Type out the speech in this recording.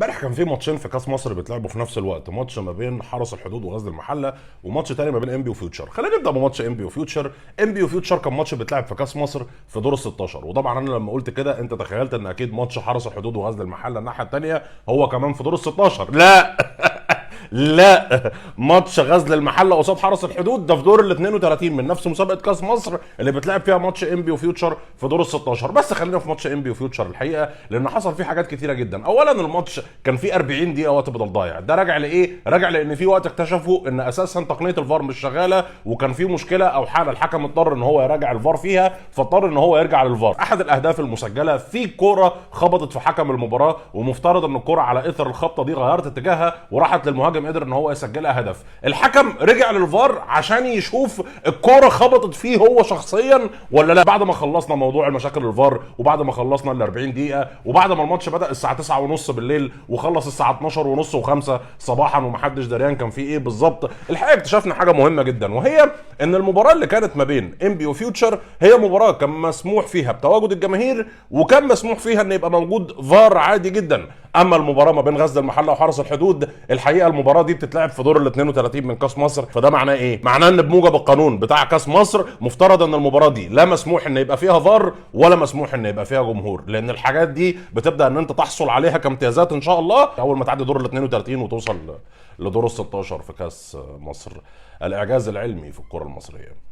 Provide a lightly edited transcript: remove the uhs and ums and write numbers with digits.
امبارح كان في ماتشين في كاس مصر بيتلعبوا في نفس الوقت، ماتش ما بين حرس الحدود وغزل المحله، وماتش تاني ما بين انبي وفيوتشر. خلينا نبدا بماتش انبي وفيوتشر. انبي وفيوتشر كان ماتش بيتلعب في كاس مصر في دور ال 16، وطبعا انا لما قلت كده انت تخيلت ان اكيد ماتش حرس الحدود وغزل المحله الناحيه الثانيه هو كمان في دور ال 16. لا لا، ماتش غزل المحله قصاد حرس الحدود ده في دور ال 32 من نفس مسابقه كاس مصر اللي بتلعب فيها ماتش انبي وفيوتشر في دور ال 16. بس خلينا في ماتش انبي وفيوتشر الحقيقه، لان حصل فيه حاجات كتيره جدا. اولا الماتش كان فيه 40 دقيقه وقت بدل ضايع. ده راجع لايه؟ راجع لان في وقت اكتشفوا ان اساسا تقنيه الفار مش شغاله، وكان في مشكله او حاله الحكم اضطر ان هو يراجع الفار فيها، فاضطر ان هو يرجع للفار. احد الاهداف المسجله في كوره خبطت في حكم المباراه، ومفترض ان الكوره على اثر الخبطه دي غيرت اتجاهها وراحت للمهاجم، قدر ان هو يسجلها هدف. الحكم رجع للفار عشان يشوف الكوره خبطت فيه هو شخصيا ولا لا. بعد ما خلصنا موضوع المشاكل الفار، وبعد ما خلصنا ال 40 دقيقه، وبعد ما الماتش بدا الساعه 9:30 بالليل وخلص الساعه 12:30 و5 صباحا ومحدش دريان كان فيه ايه بالظبط، الحقيقه اكتشفنا حاجه مهمه جدا، وهي ان المباراه اللي كانت ما بين انبي وفيوتشر هي مباراه كان مسموح فيها بتواجد الجماهير، وكان مسموح فيها ان يبقى موجود فار عادي جدا. اما المباراه ما بين غزل المحله وحرس الحدود، الحقيقه المباراه دي بتتلعب في دور ال 32 من كاس مصر. فده معناه ايه؟ معناه ان بموجب القانون بتاع كاس مصر مفترض ان المباراه دي لا مسموح ان يبقى فيها فار ولا مسموح ان يبقى فيها جمهور، لان الحاجات دي بتبدا ان انت تحصل عليها كامتيازات ان شاء الله اول ما تعدي دور ال 32 وتوصل لدور ال 16 في كاس مصر. الاعجاز العلمي في الكره المصريه.